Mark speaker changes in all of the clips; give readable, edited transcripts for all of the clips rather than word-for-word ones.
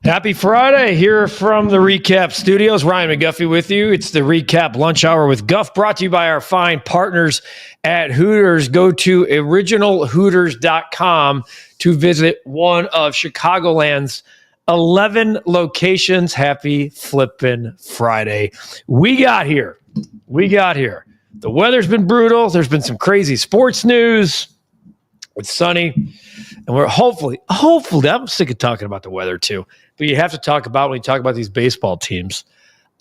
Speaker 1: Happy Friday here from the REKAP Studios. Ryan McGuffey with you. It's the REKAP Lunch Hour with Guff, brought to you by our fine partners at Hooters. Go to originalhooters.com to visit one of Chicagoland's 11 locations. Happy flippin' Friday. We got here. The weather's been brutal. There's been some crazy sports news. It's sunny. And we're hopefully, I'm sick of talking about the weather too. But you have to talk about when you talk about these baseball teams.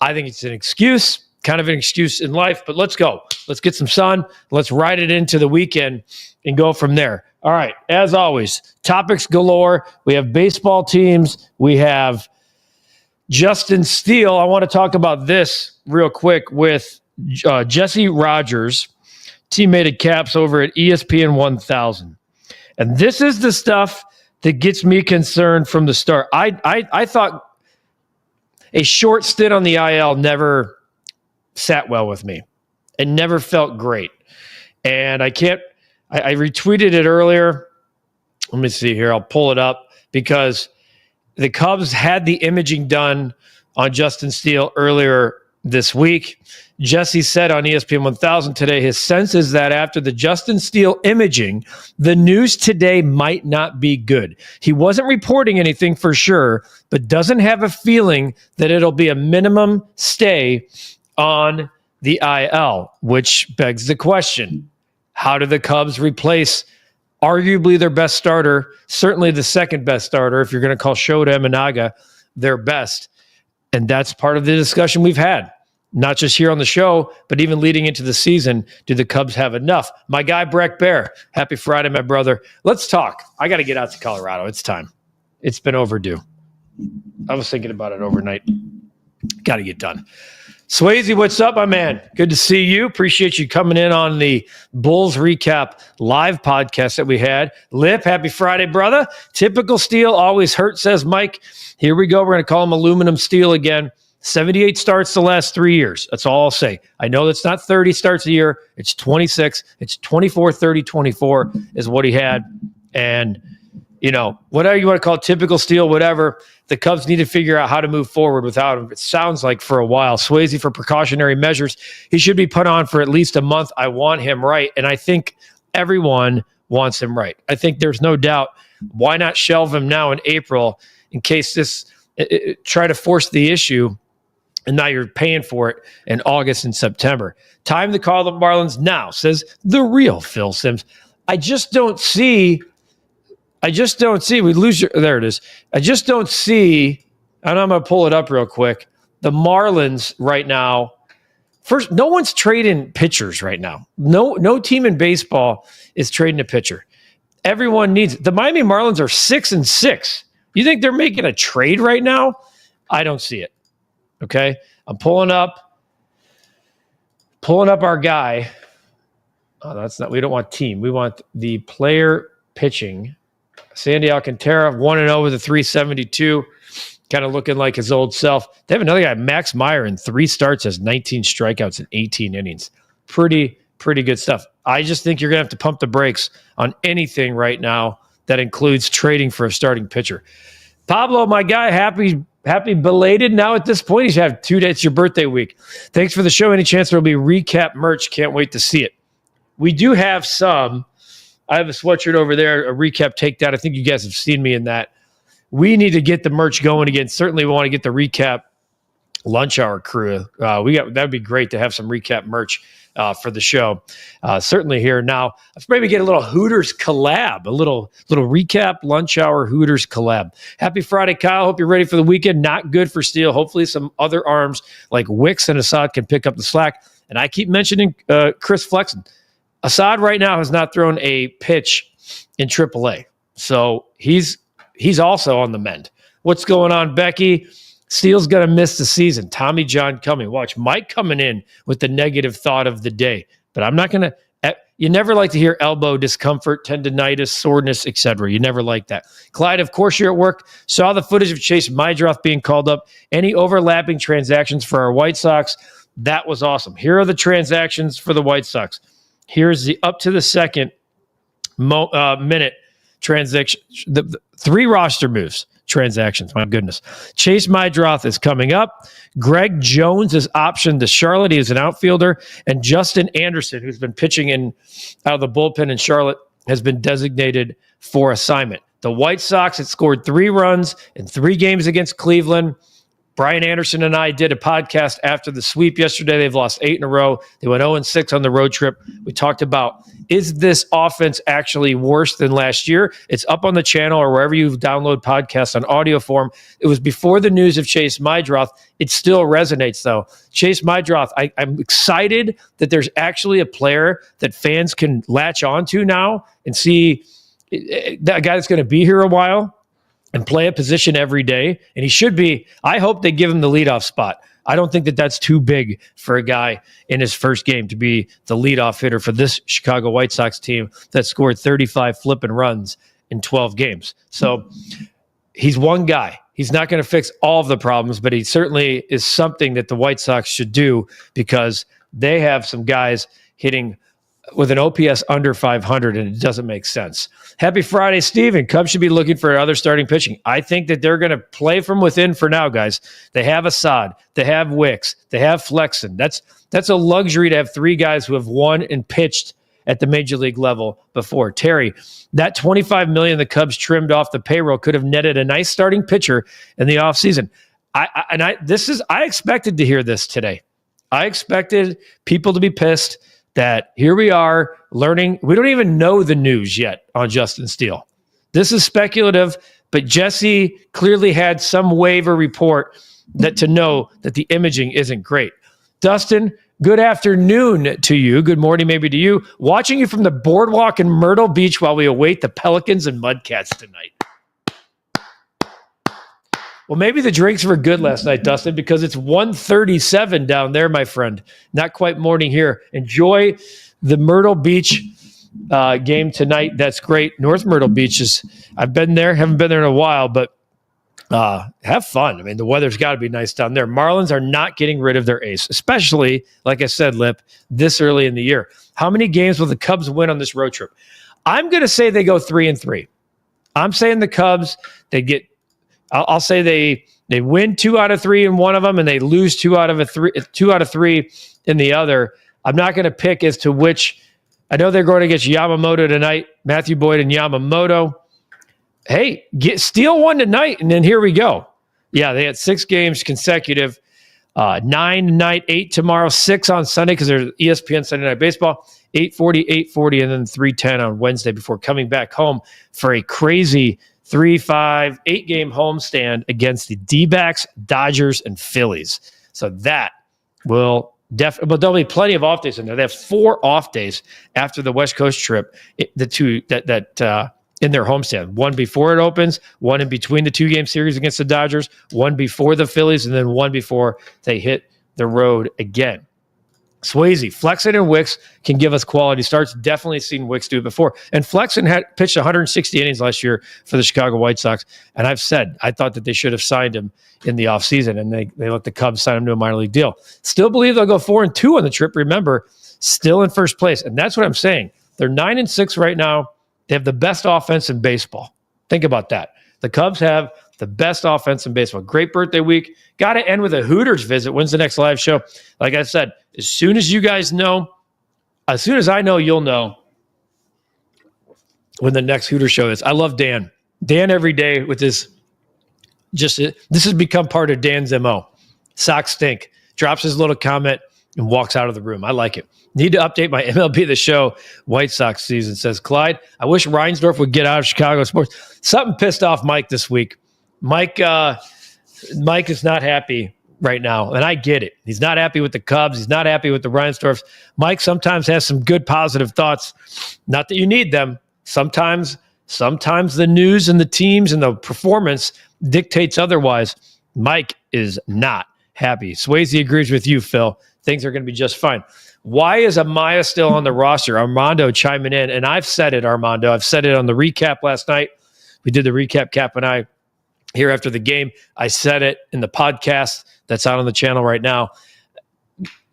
Speaker 1: I think it's an excuse, kind of an excuse in life, but let's go. Let's get some sun. Let's ride it into the weekend and go from there. All right. As always, topics galore. We have baseball teams. We have Justin Steele. I want to talk about this real quick with Jesse Rogers, teammate at Caps over at ESPN 1000. And this is the stuff that gets me concerned from the start. I thought a short stint on the IL never sat well with me. It never felt great. And I retweeted it earlier. Let me see here. I'll pull it up because the Cubs had the imaging done on Justin Steele earlier this week. Jesse said on ESPN 1000 today, his sense is that after the Justin Steele imaging, the news today might not be good. He wasn't reporting anything for sure, but doesn't have a feeling that it'll be a minimum stay on the IL, which begs the question, how do the Cubs replace arguably their best starter, certainly the second best starter, if you're going to call Shota Imanaga their best? And that's part of the discussion we've had. Not just here on the show, but even leading into the season, do the Cubs have enough? My guy, Breck Bear, happy Friday, my brother. Let's talk. I got to get out to Colorado. It's time. It's been overdue. I was thinking about it overnight. Got to get done. Swayze, what's up, my man? Good to see you. Appreciate you coming in on the Bulls Recap live podcast that we had. Lip, happy Friday, brother. Typical Steel always hurts, says Mike. Here we go. We're going to call him aluminum steel again. 78 starts the last 3 years. That's all I'll say. I know that's not 30 starts a year. It's 26. It's 24, 30, 24 is what he had. And, you know, whatever you want to call it, typical Steel, whatever, the Cubs need to figure out how to move forward without him. It sounds like for a while. Swayze, for precautionary measures, he should be put on for at least a month. I want him right. And I think everyone wants him right. I think there's no doubt. Why not shelve him now in April in case try to force the issue? And now you're paying for it in August and September. Time to call the Marlins now, says the real Phil Sims. I just don't see. We lose your. There it is. I just don't see. And I'm going to pull it up real quick. The Marlins right now. First, no one's trading pitchers right now. No team in baseball is trading a pitcher. Everyone needs. The Miami Marlins are 6-6. You think they're making a trade right now? I don't see it. Okay, I'm pulling up our guy. Oh, that's not. We don't want team. We want the player pitching. Sandy Alcantara, 1-0 with a 372, kind of looking like his old self. They have another guy, Max Meyer, in 3 starts, has 19 strikeouts in 18 innings. Pretty good stuff. I just think you're gonna have to pump the brakes on anything right now that includes trading for a starting pitcher. Pablo, my guy, happy belated. Now at this point, he's had 2 days. It's your birthday week. Thanks for the show. Any chance there'll be recap merch? Can't wait to see it. We do have some. I have a sweatshirt over there, a recap takedown. I think you guys have seen me in that. We need to get the merch going again. Certainly we want to get the recap lunch hour crew. That'd be great to have some recap merch for the show. Certainly here now. Let's maybe get a little Hooters collab, a little recap lunch hour Hooters collab. Happy Friday, Kyle. Hope you're ready for the weekend. Not good for Steele. Hopefully some other arms like Wicks and Assad can pick up the slack. And I keep mentioning Chris Flexen. Assad right now has not thrown a pitch in AAA. So he's also on the mend. What's going on, Becky? Steele's going to miss the season. Tommy John coming. Watch Mike coming in with the negative thought of the day. But I'm not going to – you never like to hear elbow discomfort, tendonitis, soreness, etc. You never like that. Clyde, of course you're at work. Saw the footage of Chase Meidroth being called up. Any overlapping transactions for our White Sox? That was awesome. Here are the transactions for the White Sox. Here's the up to the second minute three roster moves. Transactions, my goodness. Chase Meidroth is coming up. Greg Jones is optioned to Charlotte. He is an outfielder. And Justin Anderson, who's been pitching out of the bullpen in Charlotte, has been designated for assignment. The White Sox had scored 3 runs in 3 games against Cleveland. Brian Anderson and I did a podcast after the sweep yesterday. They've lost 8 in a row. They went 0-6 on the road trip. We talked about, is this offense actually worse than last year? It's up on the channel or wherever you download podcasts on audio form. It was before the news of Chase Meidroth. It still resonates, though. Chase Meidroth, I'm excited that there's actually a player that fans can latch onto now and see that guy that's going to be here a while and play a position every day. And he should be. I hope they give him the leadoff spot. I don't think that that's too big for a guy in his first game to be the leadoff hitter for this Chicago White Sox team that scored 35 flipping runs in 12 games. So he's one guy. He's not going to fix all of the problems, but he certainly is something that the White Sox should do because they have some guys hitting with an OPS under 500, and it doesn't make sense. Happy Friday, Steven. Cubs should be looking for other starting pitching. I think that they're going to play from within for now, guys. They have Assad. They have Wicks. They have Flexen. That's a luxury to have 3 guys who have won and pitched at the major league level before. Terry, that $25 million the Cubs trimmed off the payroll could have netted a nice starting pitcher in the offseason. I expected to hear this today. I expected people to be pissed that here we are learning. We don't even know the news yet on Justin Steele. This is speculative, but Jesse clearly had some waiver report that to know that the imaging isn't great. Dustin, good afternoon to you. Good morning maybe to you. Watching you from the boardwalk in Myrtle Beach while we await the Pelicans and Mudcats tonight. Well, maybe the drinks were good last night, Dustin, because it's 1:37 down there, my friend. Not quite morning here. Enjoy the Myrtle Beach game tonight. That's great. North Myrtle Beach I've been there, haven't been there in a while, but have fun. I mean, the weather's got to be nice down there. Marlins are not getting rid of their ace, especially, like I said, Lip, this early in the year. How many games will the Cubs win on this road trip? I'm going to say they go 3-3. I'm saying the Cubs, I'll say they win 2 out of 3 in one of them, and they lose 2 out of 3 in the other. I'm not going to pick as to which. I know they're going against Yamamoto tonight, Matthew Boyd and Yamamoto. Hey, steal one tonight, and then here we go. Yeah, they had 6 games consecutive, 9 tonight, 8 tomorrow, 6 on Sunday because there's ESPN Sunday Night Baseball, 8:40, and then 3:10 on Wednesday before coming back home for a crazy 3-5, 8-game homestand against the D-backs, Dodgers, and Phillies. So that will definitely, but there'll be plenty of off days in there. They have 4 off days after the West Coast trip, the 2 that in their homestand. 1 before it opens, 1 in between the 2-game series against the Dodgers, 1 before the Phillies, and then 1 before they hit the road again. Swayze, Flexen and Wicks can give us quality starts. Definitely seen Wicks do it before. And Flexen had pitched 160 innings last year for the Chicago White Sox. And I've said, I thought that they should have signed him in the offseason, and they let the Cubs sign him to a minor league deal. Still believe they'll go 4-2 on the trip. Remember, still in first place. And that's what I'm saying. They're 9-6 right now. They have the best offense in baseball. Think about that. The Cubs have the best offense in baseball. Great birthday week. Got to end with a Hooters visit. When's the next live show? Like I said, as soon as you guys know, as soon as I know, you'll know when the next Hooters show is. I love Dan. Dan every day with this. This has become part of Dan's MO. Socks stink. Drops his little comment and walks out of the room. I like it. Need to update my MLB The Show White Sox season, says Clyde. I wish Reinsdorf would get out of Chicago sports. Something pissed off Mike this week. Mike is not happy right now, and I get it. He's not happy with the Cubs. He's not happy with the Reinsdorfs. Mike sometimes has some good positive thoughts. Not that you need them. Sometimes the news and the teams and the performance dictates otherwise. Mike is not happy. Swayze agrees with you, Phil. Things are going to be just fine. Why is Amaya still on the roster? Armando chiming in, and I've said it, Armando. I've said it on the recap last night. We did the recap, Cap and I, here after the game. I said it in the podcast that's out on the channel right now.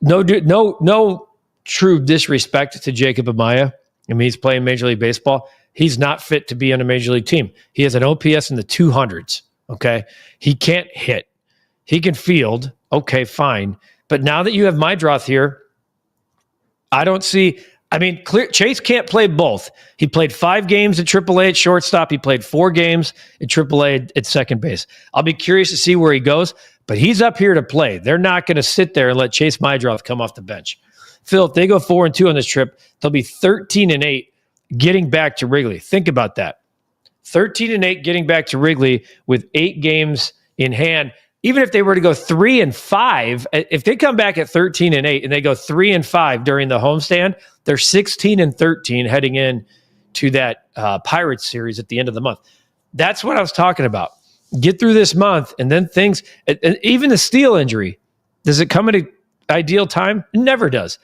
Speaker 1: No true disrespect to Jacob Amaya. I mean, he's playing Major League Baseball. he's not fit to be on a major league team. He has an OPS in the 200s, okay? He can't hit. He can field, okay, fine. But now that you have Meidroth here, I don't see... I mean, Chase can't play both. He played 5 games at AAA at shortstop. He played 4 games at AAA at second base. I'll be curious to see where he goes, but he's up here to play. They're not going to sit there and let Chase Meidroth come off the bench. Phil, if they go 4-2 on this trip, they'll be 13-8 getting back to Wrigley. Think about that. 13-8 getting back to Wrigley with 8 games in hand. Even if they were to go 3-5, if they come back at 13-8 and they go 3-5 during the homestand, they're 16-13 heading in to that Pirates series at the end of the month. That's what I was talking about. Get through this month, and then things, and even the Steele injury, does it come at an ideal time? It never does.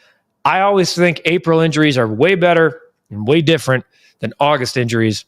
Speaker 1: I always think April injuries are way better and way different than August injuries.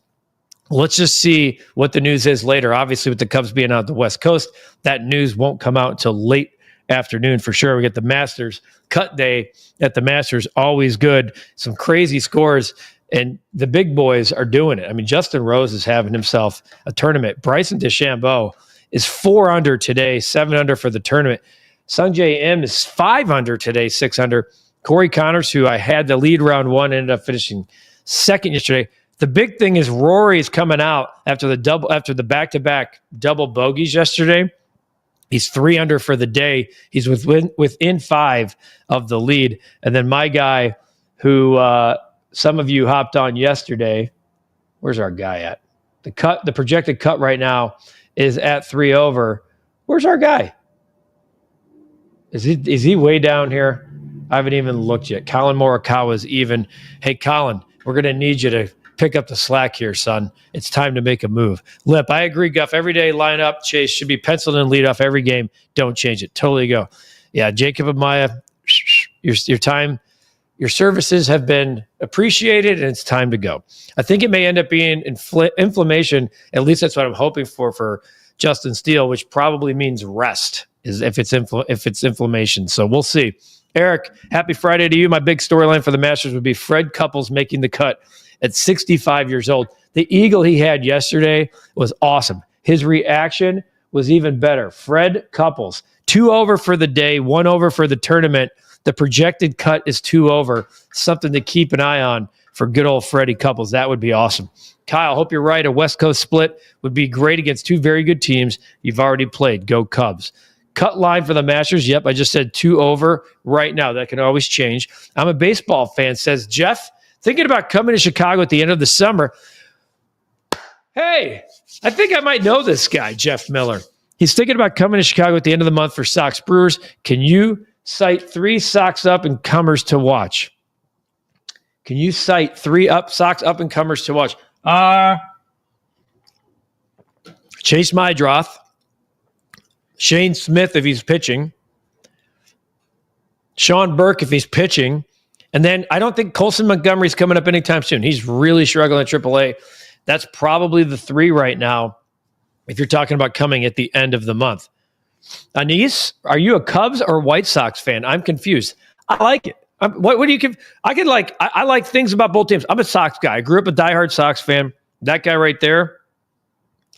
Speaker 1: Let's just see what the news is later. Obviously, with the Cubs being out the West Coast, that news won't come out until late afternoon for sure. We get the Masters cut day at the Masters, always good. Some crazy scores, and the big boys are doing it. I mean, Justin Rose is having himself a tournament. Bryson DeChambeau is 4 under today, 7 under for the tournament. Sungjae Im is 5 under today, 6 under. Corey Connors, who I had the lead round 1, ended up finishing second yesterday. The big thing is Rory's coming out after the back-to-back double bogeys yesterday. He's 3 under for the day. He's within 5 of the lead. And then my guy, who some of you hopped on yesterday, where's our guy at? The projected cut right now is at 3 over. Where's our guy? Is he way down here? I haven't even looked yet. Colin Morikawa is even. Hey, Colin, we're going to need you to pick up the slack here, son. It's time to make a move. Lip, I agree, Guff. Every day lineup, Chase should be penciled in lead off every game. Don't change it. Totally go. Yeah, Jacob and Maya, your time, your services have been appreciated, and it's time to go. I think it may end up being inflammation. At least that's what I'm hoping for Justin Steele, which probably means rest is if it's inflammation. So we'll see. Eric, happy Friday to you. My big storyline for the Masters would be Fred Couples making the cut at 65 years old. The eagle he had yesterday was awesome. His reaction was even better. Fred Couples, 2 over for the day, 1 over for the tournament. The projected cut is 2 over. Something to keep an eye on for good old Freddie Couples. That would be awesome. Kyle, hope you're right. A West Coast split would be great against 2 very good teams you've already played. Go Cubs. Cut line for the Masters. Yep, I just said 2 over right now. That can always change. I'm a baseball fan, says Jeff. Thinking about coming to Chicago at the end of the summer. Hey, I think I might know this guy, Jeff Miller. He's thinking about coming to Chicago at the end of the month for Sox Brewers. Can you cite 3 Sox up-and-comers to watch? Can you cite 3 Sox up-and-comers to watch? Chase Meidroth. Shane Smith if he's pitching. Sean Burke if he's pitching. And then I don't think Colson Montgomery's coming up anytime soon. He's really struggling at AAA. That's probably the 3 right now if you're talking about coming at the end of the month. Anise, are you a Cubs or White Sox fan? I'm confused. I like it. What do you give? I like things about both teams. I'm a Sox guy. I grew up a diehard Sox fan. That guy right there.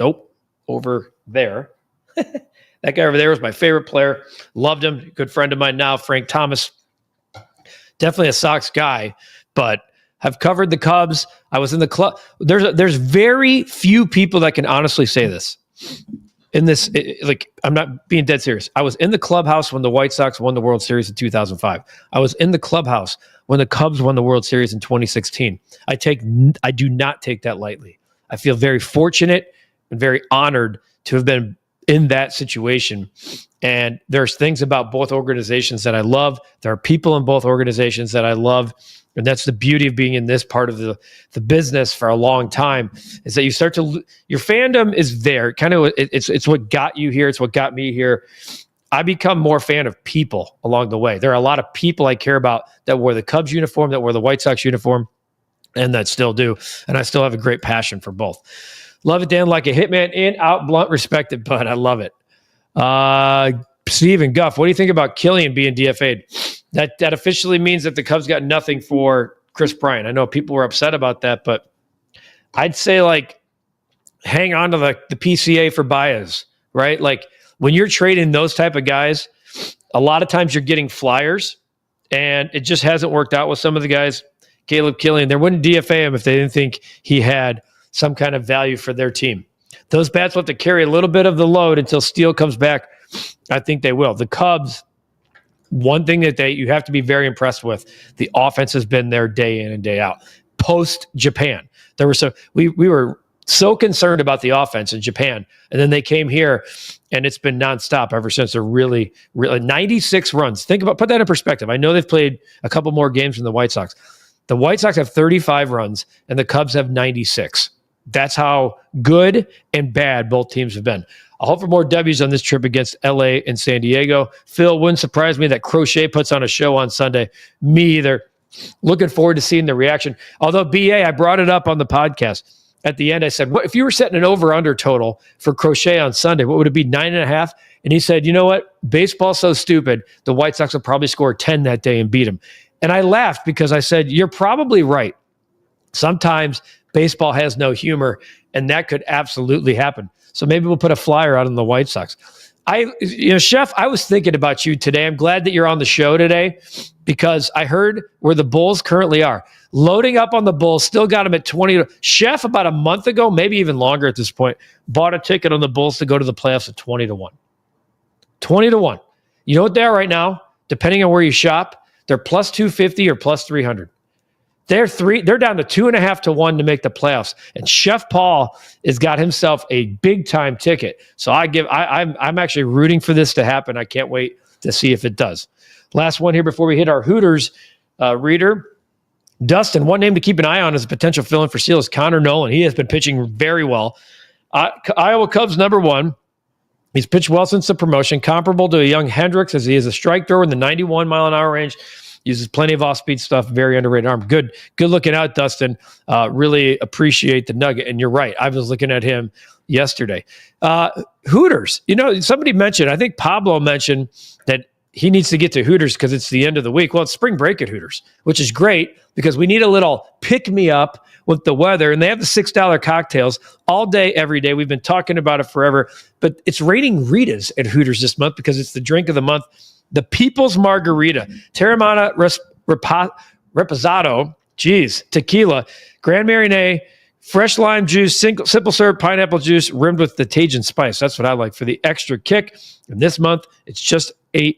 Speaker 1: Nope. Over there. That guy over there was my favorite player. Loved him. Good friend of mine now, Frank Thomas. Definitely a Sox guy, but have covered the Cubs. I was in the club. There's very few people that can honestly say this. I'm not being dead serious. I was in the clubhouse when the White Sox won the World Series in 2005. I was in the clubhouse when the Cubs won the World Series in 2016. I do not take that lightly. I feel very fortunate and very honored to have been in that situation. And there's things about both organizations that I love. There are people in both organizations that I love. And that's the beauty of being in this part of the business for a long time, is that you start to, your fandom is there. Kind of, it's what got you here. It's what got me here. I become more fan of people along the way. There are a lot of people I care about that wore the Cubs uniform, that wore the White Sox uniform, and that still do. And I still have a great passion for both. Love it, Dan. Like a hitman, in, out, blunt, respected, but I love it. Steve and Guff, what do you think about Killian being DFA'd? That officially means that the Cubs got nothing for Chris Bryant. I know people were upset about that, but I'd say like hang on to the PCA for Baez, right? Like when you're trading those type of guys, a lot of times you're getting flyers, and it just hasn't worked out with some of the guys. Caleb Killian, they wouldn't DFA him if they didn't think he had some kind of value for their team. Those bats will have to carry a little bit of the load until Steele comes back. I think they will. The Cubs, one thing that you have to be very impressed with, the offense has been there day in and day out. Post Japan, we were so concerned about the offense in Japan, and then they came here, and it's been nonstop ever since. They're really 96 runs. Put that in perspective. I know they've played a couple more games than the White Sox. The White Sox have 35 runs, and the Cubs have 96. That's how good and bad both teams have been. I'll hope for more W's on this trip against LA and San Diego. Phil, wouldn't surprise me that Crochet puts on a show on Sunday. Me either. Looking forward to seeing the reaction. Although, BA, I brought it up on the podcast. At the end, I said, what if you were setting an over-under total for Crochet on Sunday? What would it be, 9.5? And he said, you know what? Baseball's so stupid, the White Sox will probably score 10 that day and beat him. And I laughed because I said, you're probably right. Sometimes baseball has no humor, and that could absolutely happen. So maybe we'll put a flyer out on the White Sox. Chef, I was thinking about you today. I'm glad that you're on the show today because I heard where the Bulls currently are. Loading up on the Bulls, still got them at 20. Chef, about a month ago, maybe even longer at this point, bought a ticket on the Bulls to go to the playoffs at 20-1. 20-1. You know what they are right now? Depending on where you shop, they're plus 250 or plus 300. They're down to 2.5-1 to make the playoffs. And Chef Paul has got himself a big time ticket. So I'm actually rooting for this to happen. I can't wait to see if it does. Last one here before we hit our Hooters reader. Dustin, one name to keep an eye on as a potential fill-in for Steele is Connor Nolan. He has been pitching very well. Iowa Cubs #1. He's pitched well since the promotion, comparable to a young Hendricks as he is a strike thrower in the 91 mile an hour range. Uses plenty of off-speed stuff, very underrated arm. Good looking out, Dustin. Really appreciate the nugget. And you're right. I was looking at him yesterday. Hooters. Somebody mentioned, I think Pablo mentioned that he needs to get to Hooters because it's the end of the week. Well, it's spring break at Hooters, which is great because we need a little pick-me-up with the weather. And they have the $6 cocktails all day, every day. We've been talking about it forever. But it's raining Ritas at Hooters this month because it's the drink of the month. The People's Margarita, Terramana Reposado, tequila, Grand Marnier, fresh lime juice, simple syrup, pineapple juice, rimmed with the Cajun spice. That's what I like for the extra kick. And this month, it's just $8.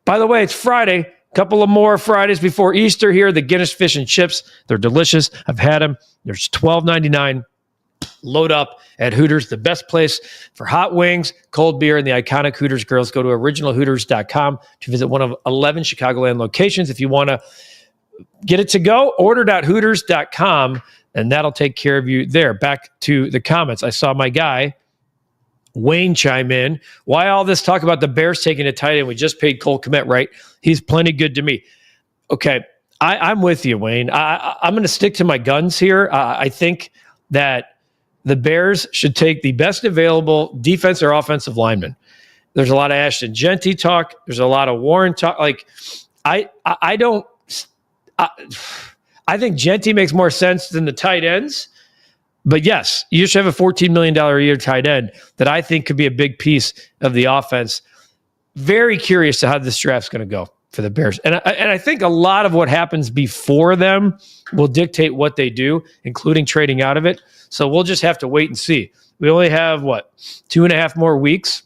Speaker 1: By the way, it's Friday. A couple of more Fridays before Easter here. The Guinness fish and chips, they're delicious. I've had them. There's $12.99. Load up at Hooters, the best place for hot wings, cold beer, and the iconic Hooters girls. Go to originalhooters.com to visit one of 11 Chicagoland locations. If you want to get it to go, order.hooters.com, and that'll take care of you there. Back to the comments. I saw my guy, Wayne, chime in. Why all this talk about the Bears taking a tight end? We just paid Cole Kmet, right? He's plenty good to me. Okay, I'm with you, Wayne. I'm going to stick to my guns here. I think that the Bears should take the best available defense or offensive lineman. There's a lot of Ashton Genty talk. There's a lot of Warren talk. Like, I think Genty makes more sense than the tight ends. But yes, you should have a $14 million a year tight end that I think could be a big piece of the offense. Very curious to how this draft's going to go for the Bears. And I think a lot of what happens before them will dictate what they do, including trading out of it. So we'll just have to wait and see. We only have, 2.5 more weeks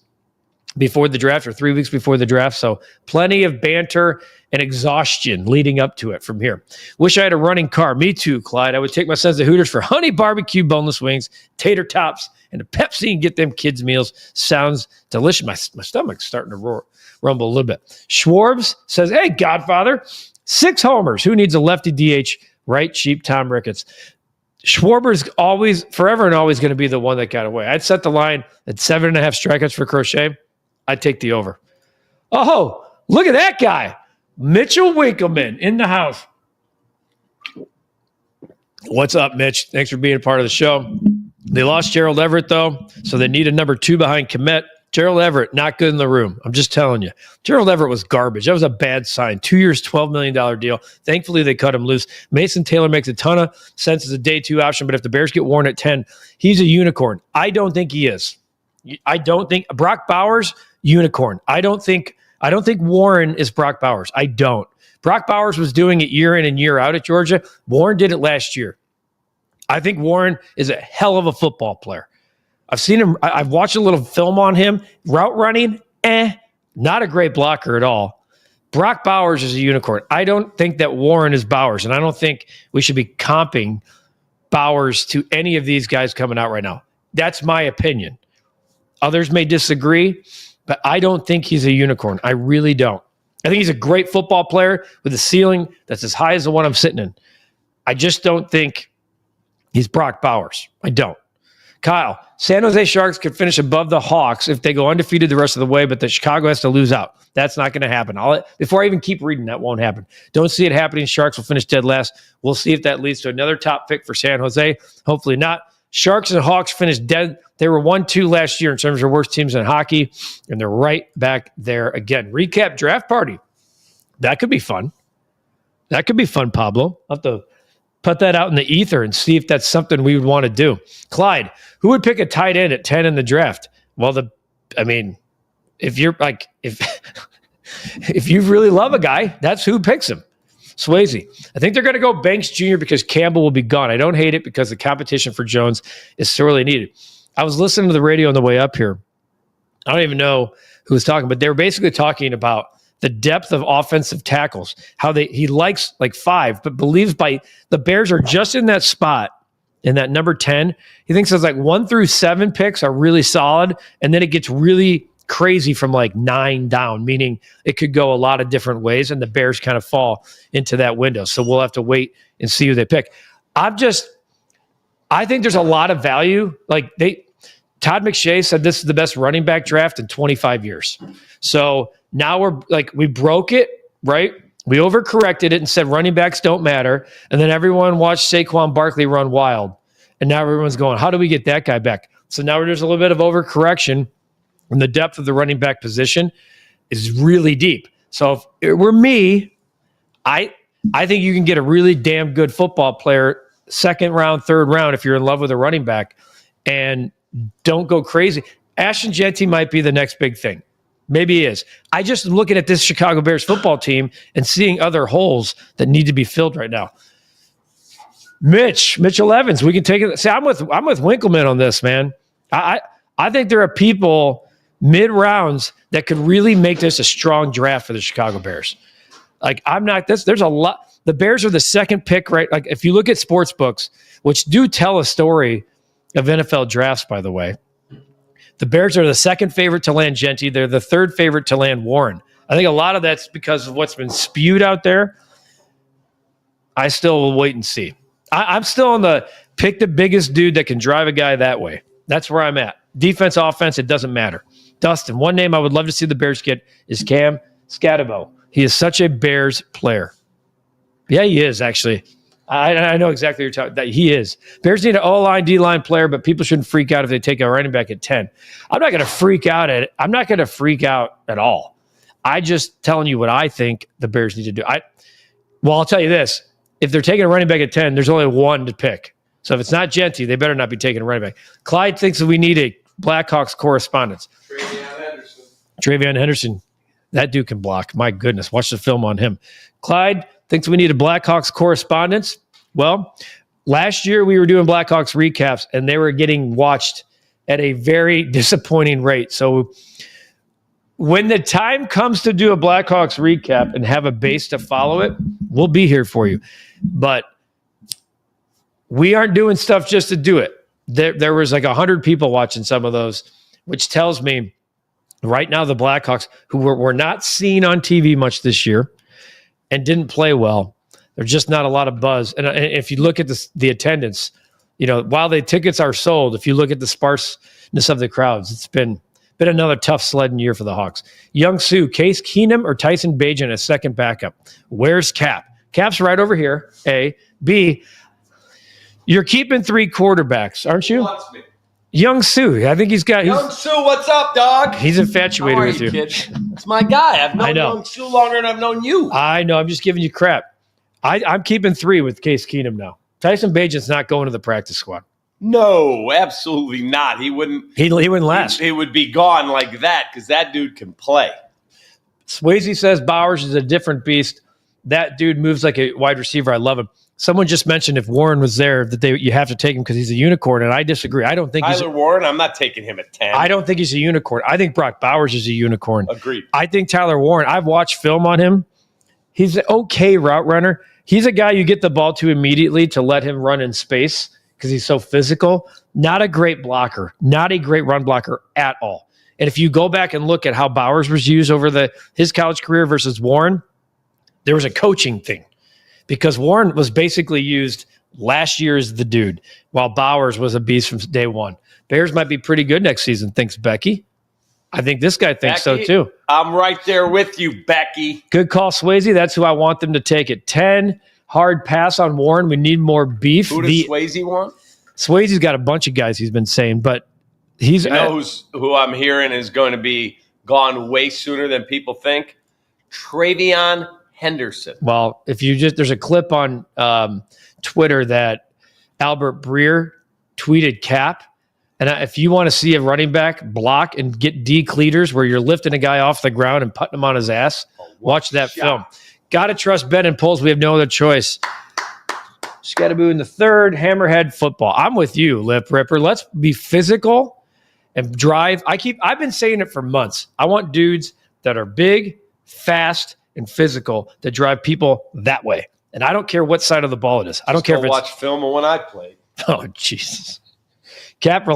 Speaker 1: before the draft, or 3 weeks before the draft. So plenty of banter and exhaustion leading up to it from here. Wish I had a running car. Me too, Clyde. I would take my sons to Hooters for honey barbecue boneless wings, tater tops, and a Pepsi and get them kids' meals. Sounds delicious. My stomach's starting to rumble a little bit. Schwarbs says, hey, Godfather, 6 homers. Who needs a lefty DH? Right, cheap Tom Ricketts. Schwarber's forever and always going to be the one that got away. I'd set the line at 7.5 strikeouts for Crochet. I'd take the over. Oh, look at that guy. Mitchell Winkleman in the house. What's up, Mitch? Thanks for being a part of the show. They lost Gerald Everett, though, so they need a number 2 behind Kmet. Gerald Everett, not good in the room. I'm just telling you. Gerald Everett was garbage. That was a bad sign. 2 years, $12 million deal. Thankfully, they cut him loose. Mason Taylor makes a ton of sense as a day 2 option, but if the Bears get Warren at 10, he's a unicorn. I don't think he is. I don't think Brock Bowers, unicorn. I don't think Warren is Brock Bowers. I don't. Brock Bowers was doing it year in and year out at Georgia. Warren did it last year. I think Warren is a hell of a football player. I've seen him. I've watched a little film on him. Route running, not a great blocker at all. Brock Bowers is a unicorn. I don't think that Warren is Bowers, and I don't think we should be comping Bowers to any of these guys coming out right now. That's my opinion. Others may disagree, but I don't think he's a unicorn. I really don't. I think he's a great football player with a ceiling that's as high as the one I'm sitting in. I just don't think he's Brock Bowers. I don't. Kyle, San Jose Sharks could finish above the Hawks if they go undefeated the rest of the way, but the Chicago has to lose out. That's not going to happen. Before I even keep reading, that won't happen. Don't see it happening. Sharks will finish dead last. We'll see if that leads to another top pick for San Jose. Hopefully not. Sharks and Hawks finished dead. They were 1-2 last year in terms of worst teams in hockey, and they're right back there again. Recap draft party. That could be fun. That could be fun, Pablo. I'll have to put that out in the ether and see if that's something we would want to do. Clyde, who would pick a tight end at 10 in the draft? Well, if you're like, if you really love a guy, that's who picks him. Swayze. I think they're going to go Banks Jr. because Campbell will be gone. I don't hate it because the competition for Jones is sorely needed. I was listening to the radio on the way up here. I don't even know who was talking, but they were basically talking about the depth of offensive tackles, how he likes like 5, but believes by the Bears are just in that spot in that number 10. He thinks it's like 1 through 7 picks are really solid, and then it gets really crazy from like 9 down, meaning it could go a lot of different ways, and the Bears kind of fall into that window. So we'll have to wait and see who they pick. I think there's a lot of value. Todd McShay said this is the best running back draft in 25 years. So now we broke it, right? We overcorrected it and said running backs don't matter. And then everyone watched Saquon Barkley run wild. And now everyone's going, how do we get that guy back? So now there's a little bit of overcorrection, and the depth of the running back position is really deep. So if it were me, I think you can get a really damn good football player 2nd round, 3rd round if you're in love with a running back, and don't go crazy. Ashton Jeanty might be the next big thing. Maybe he is. I just am looking at this Chicago Bears football team and seeing other holes that need to be filled right now. Mitchell Evans, we can take it. See, I'm with Winkleman on this, man. I think there are people mid-rounds that could really make this a strong draft for the Chicago Bears. There's a lot. The Bears are the 2nd pick, right? Like if you look at sports books, which do tell a story of NFL drafts, by the way, the Bears are the 2nd favorite to land Jeanty. They're the 3rd favorite to land Warren. I think a lot of that's because of what's been spewed out there. I still will wait and see. I'm still on the pick the biggest dude that can drive a guy that way. That's where I'm at. Defense, offense, it doesn't matter. Dustin, one name I would love to see the Bears get is Cam Scatabo. He is such a Bears player. Yeah, he is, actually. I know exactly what you're talking about. He is. Bears need an O-line, D-line player, but people shouldn't freak out if they take a running back at 10. I'm not going to freak out at all. I just telling you what I think the Bears need to do. I'll tell you this. If they're taking a running back at 10, there's only one to pick. So if it's not Jeanty, they better not be taking a running back. Clyde thinks that we need a Blackhawks correspondent. Travion Henderson. That dude can block. My goodness. Watch the film on him. Clyde thinks we need a Blackhawks correspondent. Well, last year we were doing Blackhawks recaps, and they were getting watched at a very disappointing rate. So when the time comes to do a Blackhawks recap and have a base to follow it, we'll be here for you. But we aren't doing stuff just to do it. There was like 100 people watching some of those, which tells me right now the Blackhawks, who were not seen on TV much this year and didn't play well, there's just not a lot of buzz. And if you look at the attendance, while the tickets are sold, if you look at the sparseness of the crowds, it's been another tough sledding year for the Hawks. Young Sue, Case Keenum or Tyson Bagent as second backup? Where's Cap? Cap's right over here, A. B, you're keeping 3 quarterbacks, aren't you? Young Sue. I think
Speaker 2: Young Sue, what's up, dog?
Speaker 1: He's infatuated with you.
Speaker 2: Kid? That's my guy. I've known Young Sue longer than I've known you.
Speaker 1: I know. I'm just giving you crap. I'm keeping 3 with Case Keenum now. Tyson Bagent's not going to the practice squad.
Speaker 2: No, absolutely not. He wouldn't.
Speaker 1: He wouldn't last.
Speaker 2: He would be gone like that because that dude can play.
Speaker 1: Swayze says Bowers is a different beast. That dude moves like a wide receiver. I love him. Someone just mentioned if Warren was there that you have to take him because he's a unicorn, and I disagree. I don't think
Speaker 2: Tyler Warren. I'm not taking him at 10.
Speaker 1: I don't think he's a unicorn. I think Brock Bowers is a unicorn.
Speaker 2: Agreed.
Speaker 1: I think Tyler Warren. I've watched film on him. He's an okay route runner. He's a guy you get the ball to immediately to let him run in space because he's so physical. Not a great blocker. Not a great run blocker at all. And if you go back and look at how Bowers was used over his college career versus Warren, there was a coaching thing. Because Warren was basically used last year as the dude, while Bowers was a beast from day one. Bears might be pretty good next season, thinks Becky. I think this guy thinks so too.
Speaker 2: I'm right there with you, Becky.
Speaker 1: Good call, Swayze. That's who I want them to take it. 10, hard pass on Warren. We need more beef.
Speaker 2: Who does Swayze want?
Speaker 1: Swayze's got a bunch of guys he's been saying, but he's...
Speaker 2: You know who I'm hearing is going to be gone way sooner than people think? Travion Henderson.
Speaker 1: Well, there's a clip on Twitter that Albert Breer tweeted Cap. And if you want to see a running back block and get decleaters where you're lifting a guy off the ground and putting him on his ass, watch that film. Got to trust Ben and Pulse. We have no other choice. Scattaboo in the third. Hammerhead football. I'm with you, Lip Ripper. Let's be physical and drive. I've been saying it for months. I want dudes that are big, fast, and physical that drive people that way. And I don't care what side of the ball it is. I don't care if it's...
Speaker 2: watch film of when I played.
Speaker 1: Oh, Jesus. Cap,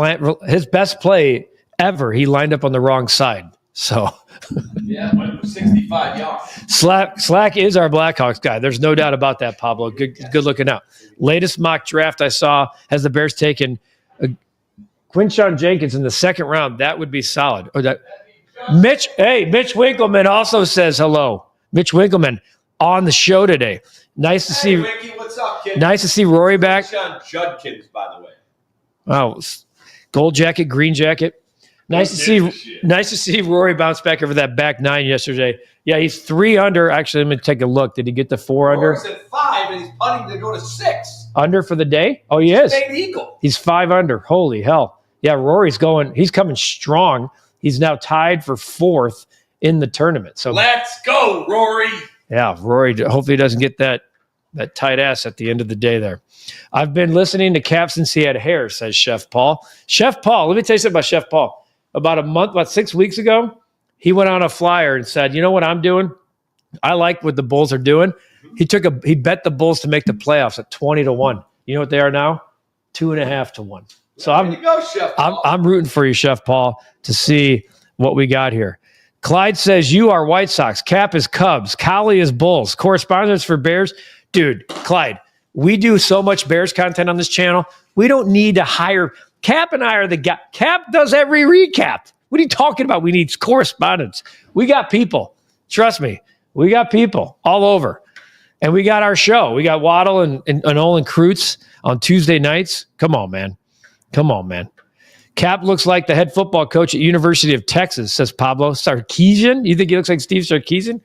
Speaker 1: his best play ever, he lined up on the wrong side. So...
Speaker 2: Yeah, went for 65 yards.
Speaker 1: Slack is our Blackhawks guy. There's no doubt about that, Pablo. Good looking out. Latest mock draft I saw has the Bears taken Quinshon Jenkins in the second round. That would be solid. Mitch Winkleman also says hello. Mitch Winkleman on the show today. Nice to see.
Speaker 2: Ricky, what's up, kid?
Speaker 1: Nice to see Rory back.
Speaker 2: Judkins, by the way.
Speaker 1: Wow, gold jacket, green jacket. Nice to see Rory bounce back over that back nine yesterday. Yeah, he's 3 under. Actually, let me take a look. Did he get the 4 under?
Speaker 2: Rory's at 5, and he's putting to go to 6.
Speaker 1: Under for the day? Oh, he is.
Speaker 2: State Eagle.
Speaker 1: He's 5 under. Holy hell. Yeah, Rory's going. He's coming strong. He's now tied for 4th in the tournament. So
Speaker 2: let's go, Rory.
Speaker 1: Yeah, Rory. Hopefully he doesn't get that tight ass at the end of the day there. I've been listening to Cap since he had hair, says Chef Paul. Chef Paul, let me tell you something about Chef Paul. About 6 weeks ago, he went on a flyer and said, you know what I'm doing? I like what the Bulls are doing. He bet the Bulls to make the playoffs at 20-1. You know what they are now? 2.5-1. So I'm rooting for you, Chef Paul, to see what we got here. Clyde says, you are White Sox. Cap is Cubs. Collie is Bulls. Correspondence for Bears. Dude, Clyde, we do so much Bears content on this channel. We don't need to hire. Cap and I are the guy. Cap does every recap. What are you talking about? We need correspondence. We got people. Trust me. We got people all over. And we got our show. We got Waddle and Olin Kreutz on Tuesday nights. Come on, man. Cap looks like the head football coach at University of Texas, says Pablo Sarkisian. You think he looks like Steve Sarkisian?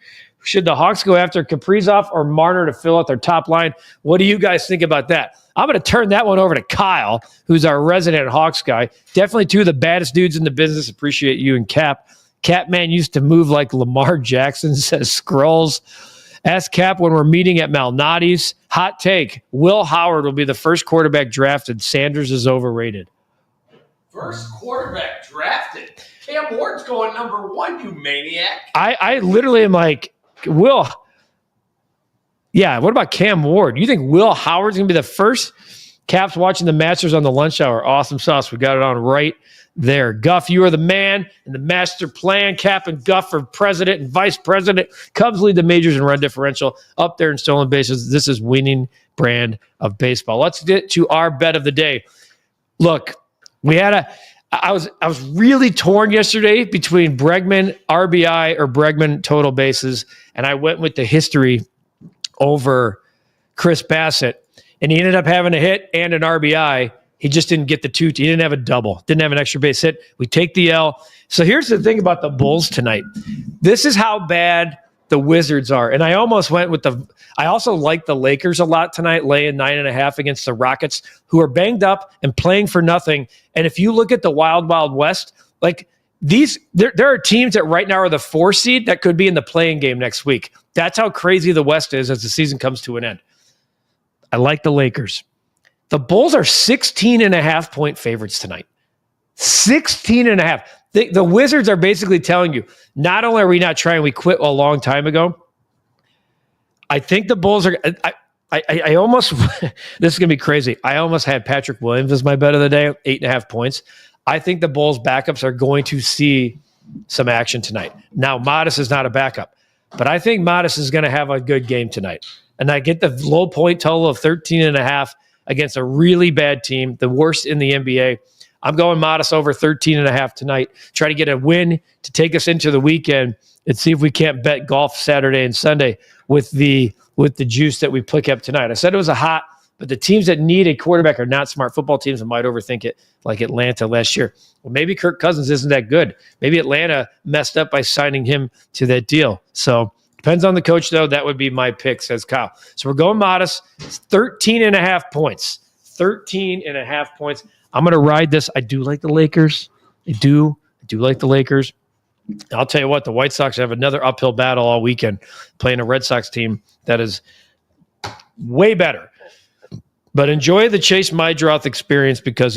Speaker 1: Should the Hawks go after Kaprizov or Marner to fill out their top line? What do you guys think about that? I'm going to turn that one over to Kyle, who's our resident Hawks guy. Definitely 2 of the baddest dudes in the business. Appreciate you and Cap. Capman used to move like Lamar Jackson, says Scrolls. Ask Cap when we're meeting at Malnati's. Hot take. Will Howard will be the first quarterback drafted. Sanders is overrated.
Speaker 2: First quarterback drafted? Cam Ward's going number 1, you maniac.
Speaker 1: I literally am like, Will. Yeah, what about Cam Ward? You think Will Howard's going to be the first? Cap's watching the Masters on the lunch hour. Awesome sauce. We got it on right there. Guff, you are the man and the master plan. Cap and Guff are president and vice president. Cubs lead the majors in run differential. Up there in stolen bases. This is winning brand of baseball. Let's get to our bet of the day. Look, I was really torn yesterday between Bregman RBI or Bregman total bases, and I went with the history over Chris Bassett, and he ended up having a hit and an RBI. He just didn't get the two. He didn't have a double. Didn't have an extra base hit. We take the L. So here's the thing about the Bulls tonight. This is how bad the Wizards are. And I almost went with I also like the Lakers a lot tonight, laying 9.5 against the Rockets, who are banged up and playing for nothing. And if you look at the Wild Wild West, like there are teams that right now are the 4 seed that could be in the playing game next week. That's how crazy the West is as the season comes to an end. I like the Lakers. The Bulls are 16.5 point favorites tonight. 16.5. The Wizards are basically telling you, not only are we not trying, we quit a long time ago. I think the Bulls are, I almost, this is going to be crazy. I almost had Patrick Williams as my bet of the day, 8.5 points. I think the Bulls backups are going to see some action tonight. Now, Modest is not a backup, but I think Modest is going to have a good game tonight. And I get the low point total of 13.5 against a really bad team, the worst in the NBA. I'm going Modest over 13.5 tonight. Try to get a win to take us into the weekend and see if we can't bet golf Saturday and Sunday with the juice that we pick up tonight. I said it was a hot, but the teams that need a quarterback are not smart football teams and might overthink it, like Atlanta last year. Well, maybe Kirk Cousins isn't that good. Maybe Atlanta messed up by signing him to that deal. So depends on the coach, though. That would be my pick, says Kyle. So we're going Modest. It's 13.5 points. 13.5 points. I'm going to ride this. I do like the Lakers. I do like the Lakers. I'll tell you what, the White Sox have another uphill battle all weekend playing a Red Sox team that is way better. But enjoy the Chase Meidroth experience because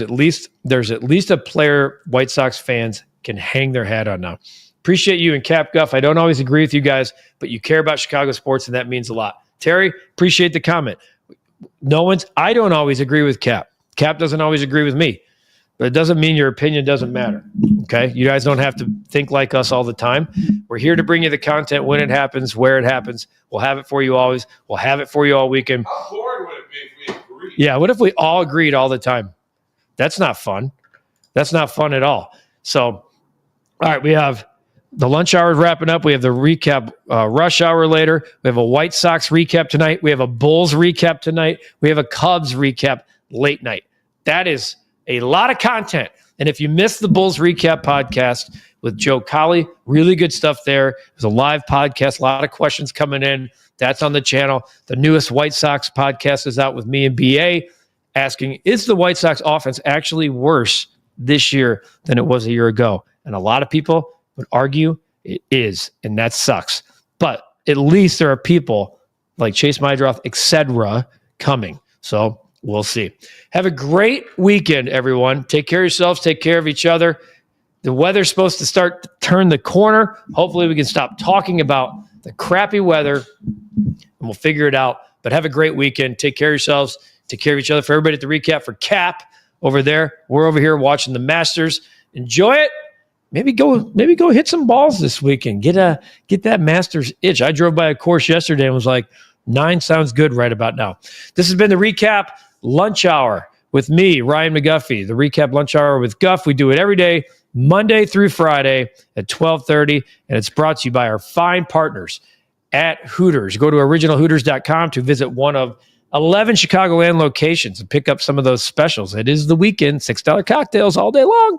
Speaker 1: there's at least a player White Sox fans can hang their hat on now. Appreciate you and Cap Guff. I don't always agree with you guys, but you care about Chicago sports, and that means a lot. Terry, appreciate the comment. I don't always agree with Cap. Cap doesn't always agree with me, but it doesn't mean your opinion doesn't matter. Okay? You guys don't have to think like us all the time. We're here to bring you the content when it happens, where it happens. We'll have it for you always. We'll have it for you all weekend.
Speaker 2: How boring would it be if we agreed?
Speaker 1: Yeah, what if we all agreed all the time? That's not fun. That's not fun at all. So, all right, we have the lunch hour wrapping up. We have the recap rush hour later. We have a White Sox recap tonight. We have a Bulls recap tonight. We have a Cubs recap late night. That is a lot of content. And if you missed the Bulls recap podcast with Joe Colley, really good stuff there. It was a live podcast, a lot of questions coming in. That's on the channel. The newest White Sox podcast is out with me and BA asking, is the White Sox offense actually worse this year than it was a year ago? And a lot of people would argue it is, and that sucks. But at least there are people like Chase Meidroth, etc., coming. So we'll see. Have a great weekend, everyone. Take care of yourselves. Take care of each other. The weather's supposed to start to turn the corner. Hopefully we can stop talking about the crappy weather, and we'll figure it out. But have a great weekend. Take care of yourselves. Take care of each other. For everybody at the recap, for Cap over there, we're over here watching the Masters. Enjoy it. Maybe go hit some balls this weekend. Get that Masters itch. I drove by a course yesterday and was like, 9 sounds good right about now. This has been the Recap Lunch Hour with me, Ryan McGuffey. The Recap Lunch Hour with Guff. We do it every day, Monday through Friday at 12:30, and it's brought to you by our fine partners at Hooters. Go to originalhooters.com to visit one of 11 Chicagoland locations and pick up some of those specials. It is the weekend, $6 cocktails all day long.